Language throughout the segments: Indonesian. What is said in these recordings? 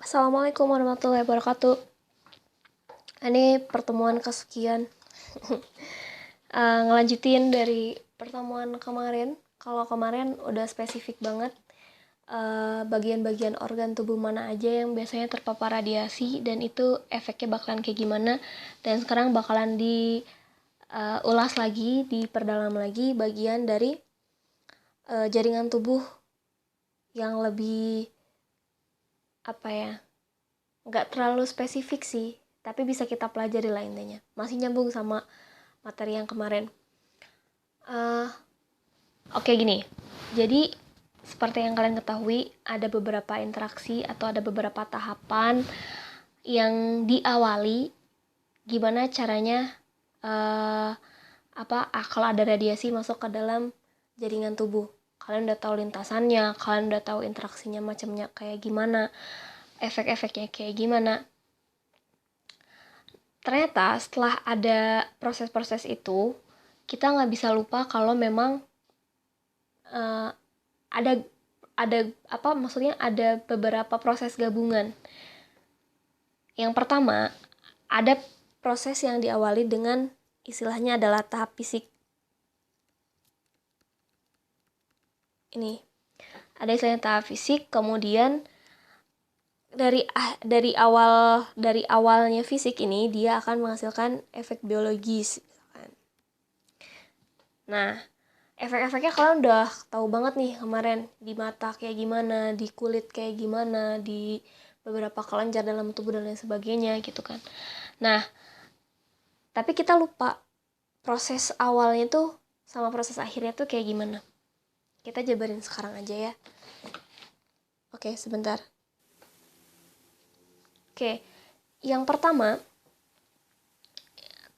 Assalamualaikum warahmatullahi wabarakatuh. Ini pertemuan kesekian. Ngelanjutin dari pertemuan kemarin. Kalau kemarin udah spesifik banget bagian-bagian organ tubuh mana aja yang biasanya terpapar radiasi dan itu efeknya bakalan kayak gimana. Dan sekarang bakalan diulas lagi, diperdalam lagi bagian dari jaringan tubuh yang lebih nggak terlalu spesifik sih, tapi bisa kita pelajari lah intinya. Masih nyambung sama materi yang kemarin. Oke, gini. Jadi seperti yang kalian ketahui, ada beberapa interaksi atau ada beberapa tahapan yang diawali gimana caranya kalau ada radiasi masuk ke dalam jaringan tubuh. Kalian udah tahu lintasannya, kalian udah tahu interaksinya macamnya kayak gimana, efek-efeknya kayak gimana. Ternyata setelah ada proses-proses itu, kita nggak bisa lupa kalau memang ada beberapa proses gabungan. Yang pertama, ada proses yang diawali dengan istilahnya adalah tahap fisik. Ini ada istilahnya tahap fisik, kemudian dari awalnya fisik ini dia akan menghasilkan efek biologis. Nah, efek-efeknya kalian udah tahu banget nih kemarin, di mata kayak gimana, di kulit kayak gimana, di beberapa kelenjar dalam tubuh dan lain sebagainya gitu kan. Nah, tapi kita lupa proses awalnya tuh sama proses akhirnya tuh kayak gimana. Kita jabarin sekarang aja ya. Oke, sebentar. Oke, yang pertama,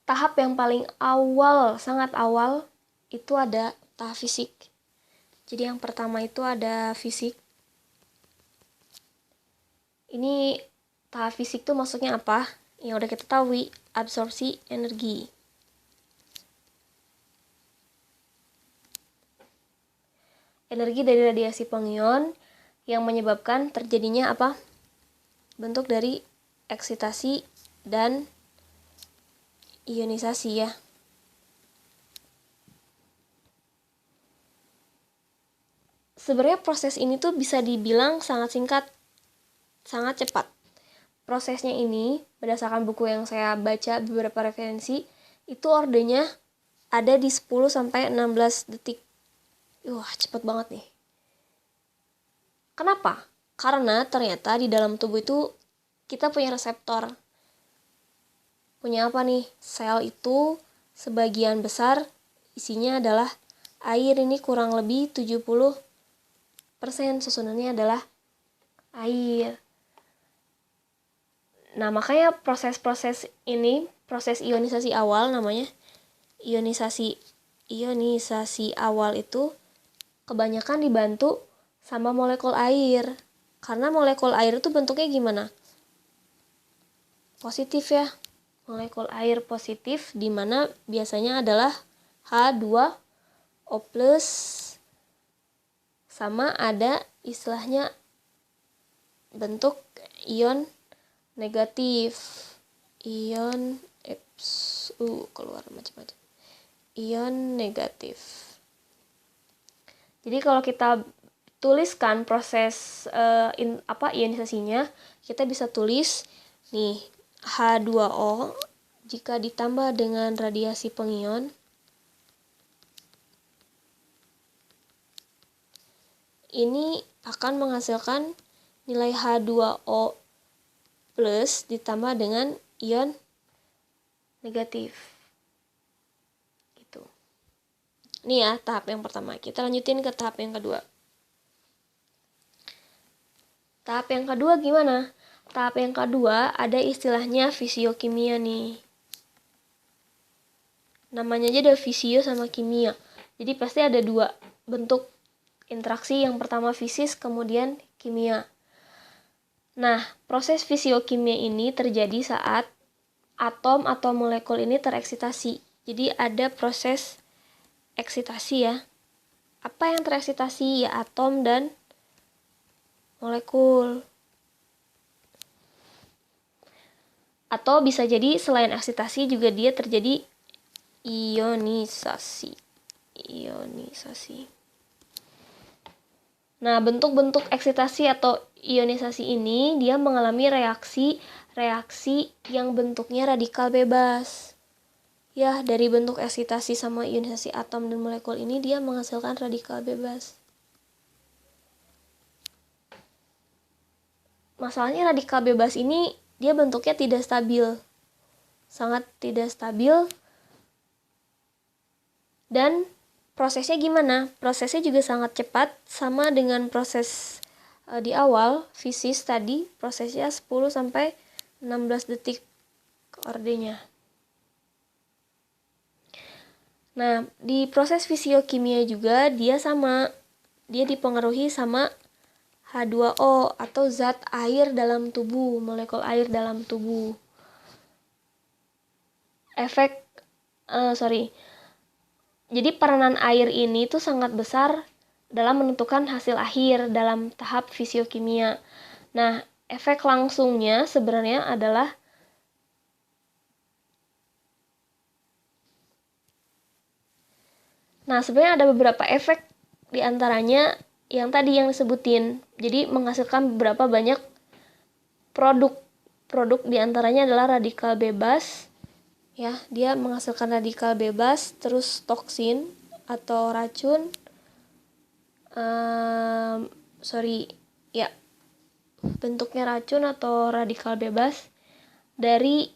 tahap yang paling awal, sangat awal, itu ada tahap fisik. Jadi yang pertama itu ada fisik. Ini tahap fisik tuh maksudnya apa? Yang udah kita tahu, absorpsi energi. Energi dari radiasi pengion yang menyebabkan terjadinya apa? Bentuk dari eksitasi dan ionisasi ya. Sebenarnya proses ini tuh bisa dibilang sangat singkat, sangat cepat. Prosesnya ini berdasarkan buku yang saya baca beberapa referensi, itu ordenya ada di 10 sampai 16 detik. Wah, cepet banget nih. Kenapa? Karena ternyata di dalam tubuh itu kita punya reseptor. Punya apa nih? Sel itu sebagian besar isinya adalah air. Ini kurang lebih 70% susunannya adalah air. Nah, makanya proses-proses ini, proses ionisasi awal namanya. Ionisasi awal itu kebanyakan dibantu sama molekul air. Karena molekul air itu bentuknya gimana? Positif ya. Molekul air positif di mana biasanya adalah H2O+, sama ada istilahnya bentuk ion negatif. Ion keluar macam-macam. Ion negatif. Jadi kalau kita tuliskan proses ionisasinya, kita bisa tulis nih H2O jika ditambah dengan radiasi pengion ini akan menghasilkan nilai H2O plus ditambah dengan ion negatif. Gitu. Ini ya tahap yang pertama. Kita lanjutin ke tahap yang kedua. Tahap yang kedua gimana? Tahap yang kedua ada istilahnya fisiokimia nih. Namanya aja ada fisio sama kimia. Jadi pasti ada dua bentuk interaksi. Yang pertama fisis, kemudian kimia. Nah, proses fisiokimia ini terjadi saat atom atau molekul ini tereksitasi. Jadi ada proses eksitasi ya. Apa yang tereksitasi? Ya atom dan molekul. Atau bisa jadi selain eksitasi juga dia terjadi ionisasi. Nah, bentuk-bentuk eksitasi atau ionisasi ini dia mengalami reaksi yang bentuknya radikal bebas. Ya, dari bentuk eksitasi sama ionisasi atom dan molekul ini dia menghasilkan radikal bebas. Masalahnya radikal bebas ini dia bentuknya tidak stabil. Sangat tidak stabil. Dan prosesnya gimana? Prosesnya juga sangat cepat, sama dengan proses di awal fisis tadi, prosesnya 10 sampai 16 detik ordenya. Nah, di proses fisiokimia juga dia sama, dia dipengaruhi sama H2O atau zat air dalam tubuh, molekul air dalam tubuh. Jadi peranan air ini tuh sangat besar dalam menentukan hasil akhir dalam tahap fisiokimia. Nah, efek langsungnya sebenarnya adalah sebenarnya ada beberapa efek, diantaranya yang tadi yang disebutin. Jadi menghasilkan beberapa banyak produk diantaranya adalah radikal bebas. Ya, dia menghasilkan radikal bebas, terus toksin atau racun. Bentuknya racun atau radikal bebas dari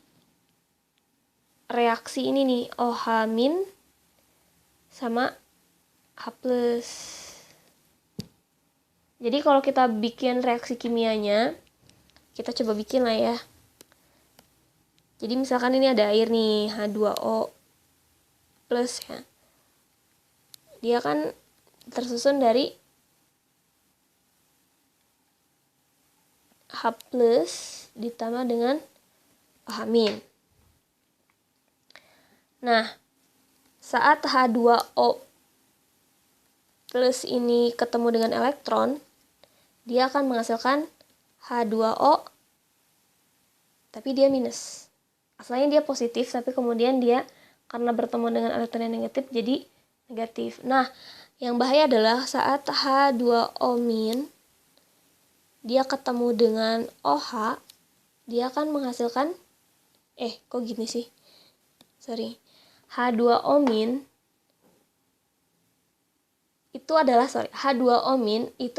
reaksi ini nih, OH- sama H+. Jadi kalau kita bikin reaksi kimianya, kita coba bikin lah ya. Jadi misalkan ini ada air nih, H2O plus ya. Dia kan tersusun dari H+ ditambah dengan OH-. Nah, saat H2O plus ini ketemu dengan elektron, dia akan menghasilkan H2O, tapi dia minus. Asalnya dia positif, tapi kemudian dia karena bertemu dengan elektron yang negatif, jadi negatif. Nah, yang bahaya adalah saat H2O- dia ketemu dengan OH, dia akan menghasilkan, H2O- itu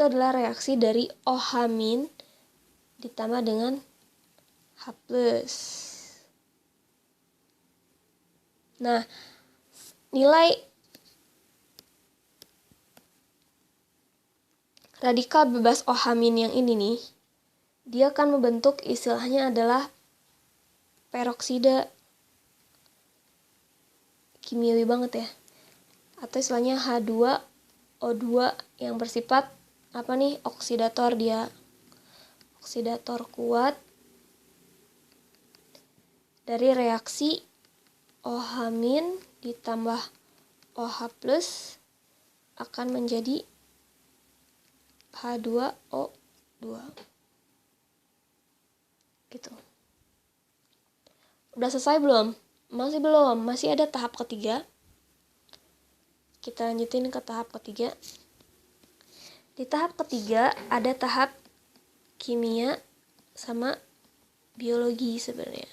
adalah reaksi dari OH- ditambah dengan H+. Nah, nilai radikal bebas OH- yang ini nih, dia akan membentuk istilahnya adalah peroksida. Kimiawi banget ya. Atau istilahnya H2O2 yang bersifat oksidator, dia oksidator kuat dari reaksi OH- ditambah OH+ akan menjadi H2O2 gitu. Udah selesai belum? Masih belum, masih ada tahap ketiga. Kita lanjutin ke tahap ketiga. Di tahap ketiga ada tahap kimia sama biologi sebenarnya.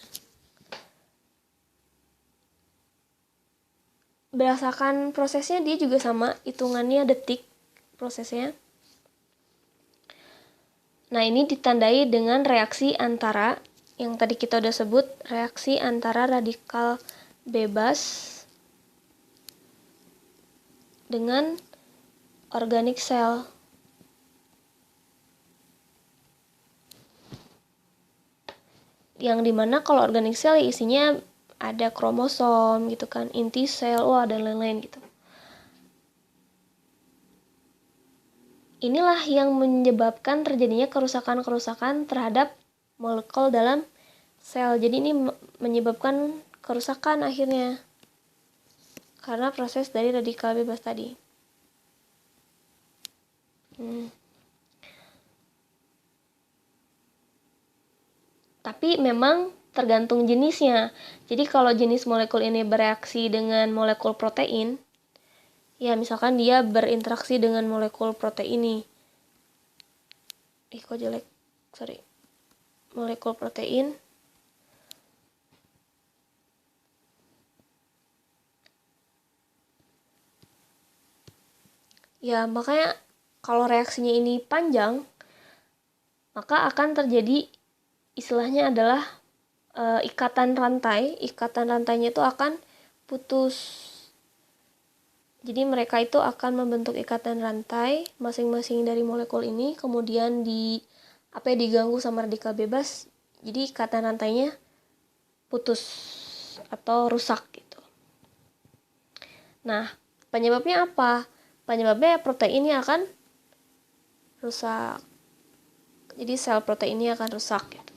Berdasarkan prosesnya dia juga sama, hitungannya detik prosesnya. Nah, ini ditandai dengan reaksi antara yang tadi kita udah sebut, reaksi antara radikal bebas dengan organic cell. Yang dimana kalau organic cell isinya ada kromosom gitu kan, inti sel, dan lain-lain gitu. Inilah yang menyebabkan terjadinya kerusakan-kerusakan terhadap molekul dalam sel. Jadi ini menyebabkan kerusakan akhirnya karena proses dari radikal bebas tadi. Tapi memang tergantung jenisnya. Jadi kalau jenis molekul ini bereaksi dengan molekul protein, ya misalkan dia berinteraksi dengan molekul protein ini. Kok jelek? Sorry. Molekul protein. Ya, makanya kalau reaksinya ini panjang, maka akan terjadi istilahnya adalah ikatan rantai. Ikatan rantainya itu akan putus. Jadi mereka itu akan membentuk ikatan rantai masing-masing dari molekul ini, kemudian diganggu sama radikal bebas. Jadi ikatan rantainya putus atau rusak gitu. Nah, penyebabnya apa? Penyebabnya proteinnya akan rusak. Jadi sel proteinnya akan rusak gitu.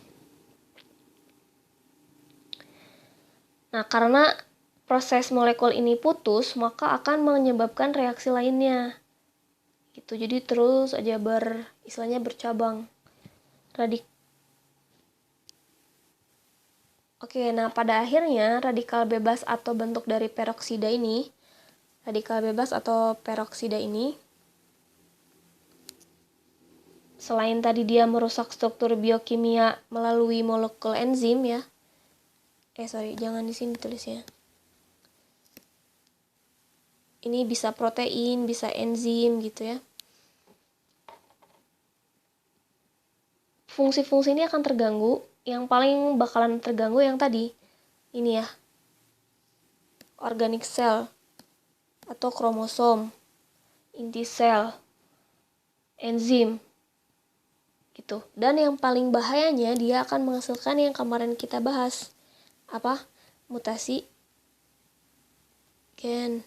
Nah, karena proses molekul ini putus, maka akan menyebabkan reaksi lainnya. Gitu. Jadi terus aja istilahnya bercabang. Oke, nah pada akhirnya radikal bebas atau bentuk dari peroksida ini, selain tadi dia merusak struktur biokimia melalui molekul enzim ya. Jangan di sini tulisnya. Ini bisa protein, bisa enzim gitu ya. Fungsi-fungsi ini akan terganggu. Yang paling bakalan terganggu yang tadi. Ini ya. Organic cell atau kromosom, inti sel, enzim gitu. Dan yang paling bahayanya dia akan menghasilkan yang kemarin kita bahas. Apa? Mutasi gen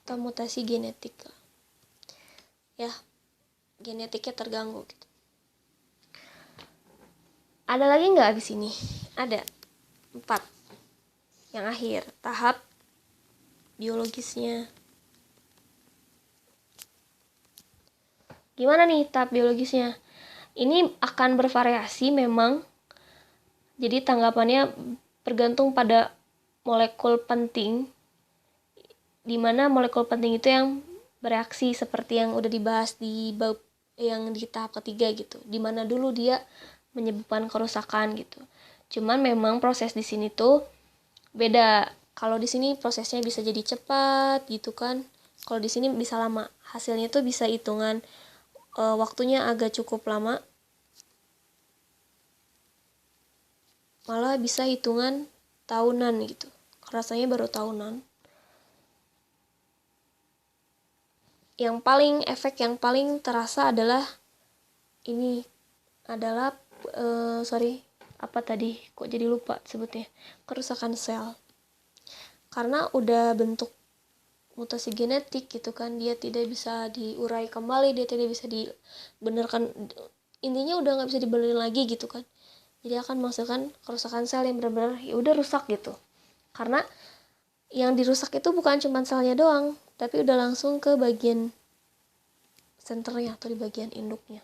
atau mutasi genetik. Ya, genetiknya terganggu gitu. Ada lagi nggak di sini? Ada 4. Yang akhir, tahap biologisnya. Gimana nih tahap biologisnya? Ini akan bervariasi memang. Jadi tanggapannya bergantung pada molekul penting, di mana molekul penting itu yang bereaksi seperti yang udah dibahas di bab yang di tahap ketiga gitu, di mana dulu dia menyebabkan kerusakan gitu. Cuman memang proses di sini tuh beda. Kalau di sini prosesnya bisa jadi cepat gitu kan. Kalau di sini bisa lama. Hasilnya tuh bisa hitungan waktunya agak cukup lama. Malah bisa hitungan tahunan gitu. Rasanya baru tahunan. Efek yang paling terasa adalah ini adalah kok jadi lupa sebutnya, kerusakan sel. Karena udah bentuk mutasi genetik gitu kan, dia tidak bisa diurai kembali, dia tidak bisa dibenarkan, intinya udah nggak bisa dibenerin lagi gitu kan. Jadi akan menghasilkan kerusakan sel yang benar-benar ya udah rusak gitu. Karena yang dirusak itu bukan cuma selnya doang, tapi udah langsung ke bagian senternya atau di bagian induknya.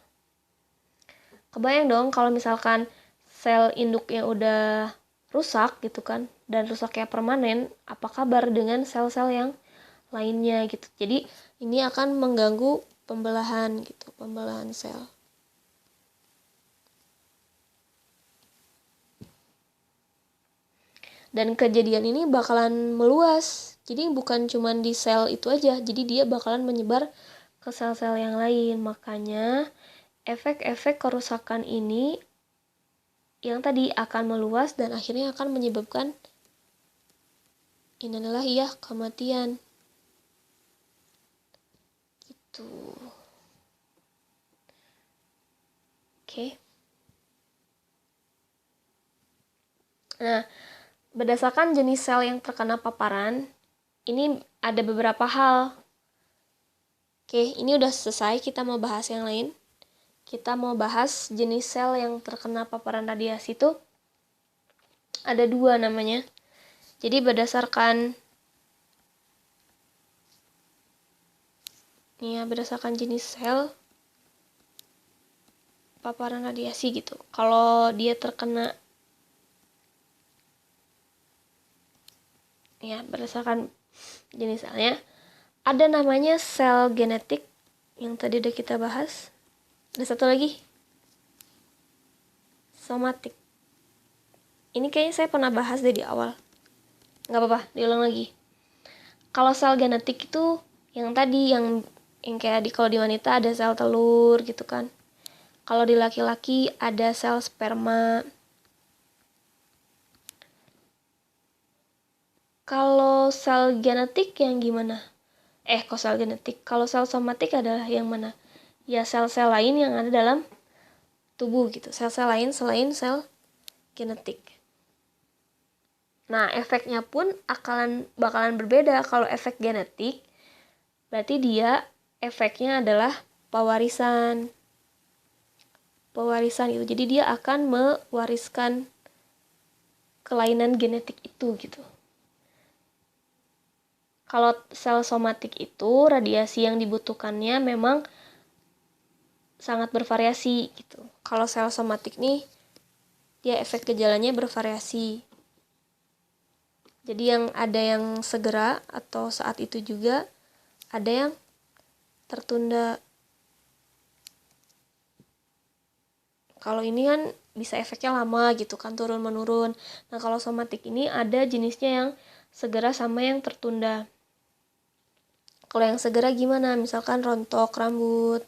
Kebayang dong kalau misalkan sel induknya udah rusak gitu kan, dan rusaknya permanen, apa kabar dengan sel-sel yang lainnya gitu. Jadi ini akan mengganggu pembelahan sel. Dan kejadian ini bakalan meluas. Jadi bukan cuma di sel itu aja, jadi dia bakalan menyebar ke sel-sel yang lain. Makanya efek-efek kerusakan ini yang tadi akan meluas dan akhirnya akan menyebabkan kematian. Gitu. Oke. Nah, berdasarkan jenis sel yang terkena paparan, ini ada beberapa hal. Oke, ini udah selesai, kita mau bahas yang lain. Kita mau bahas jenis sel yang terkena paparan radiasi itu ada 2 namanya. Jadi berdasarkan jenis sel paparan radiasi gitu. Kalau dia terkena ya berdasarkan jenis selnya. Ada namanya sel genetik yang tadi udah kita bahas. Ada satu lagi, somatik. Ini kayaknya saya pernah bahas deh di awal. Nggak apa-apa, diulang lagi. Kalau sel genetik itu yang tadi yang kayak kalau di wanita ada sel telur gitu kan. Kalau di laki-laki ada sel sperma. Kalau sel genetik yang gimana? Kok sel genetik? Kalau sel somatik adalah yang mana? Ya sel-sel lain yang ada dalam tubuh gitu. Sel-sel lain selain sel genetik. Nah, efeknya pun bakalan berbeda. Kalau efek genetik, berarti dia efeknya adalah pewarisan. Pewarisan itu. Jadi dia akan mewariskan kelainan genetik itu gitu. Kalau sel somatik itu radiasi yang dibutuhkannya memang sangat bervariasi gitu. Kalau sel somatik nih dia efek gejalanya bervariasi. Jadi ada yang segera atau saat itu juga, ada yang tertunda. Kalau ini kan bisa efeknya lama gitu kan, turun menurun. Nah kalau somatik ini ada jenisnya yang segera sama yang tertunda. Kalau yang segera gimana? Misalkan rontok rambut,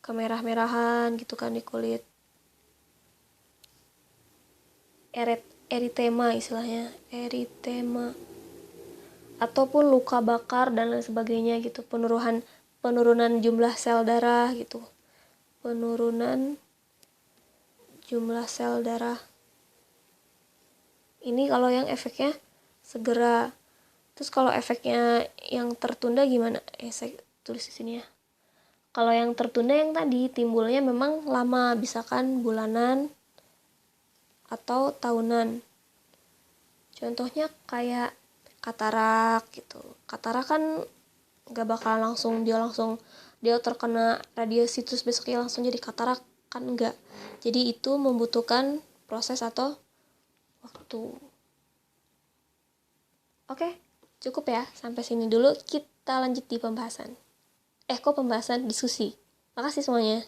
kemerah-merahan gitu kan di kulit, eritema istilahnya, eritema, ataupun luka bakar dan lain sebagainya gitu, penurunan jumlah sel darah gitu, penurunan jumlah sel darah. Ini kalau yang efeknya segera. Terus kalau efeknya yang tertunda gimana? Saya tulis di sini ya. Kalau yang tertunda yang tadi timbulnya memang lama, misalkan bulanan atau tahunan. Contohnya kayak katarak gitu. Katarak kan gak bakal langsung dia terkena radiasi terus besoknya langsung jadi katarak, kan enggak. Jadi itu membutuhkan proses atau waktu. Oke, cukup ya. Sampai sini dulu, kita lanjut di pembahasan. Diskusi. Makasih semuanya.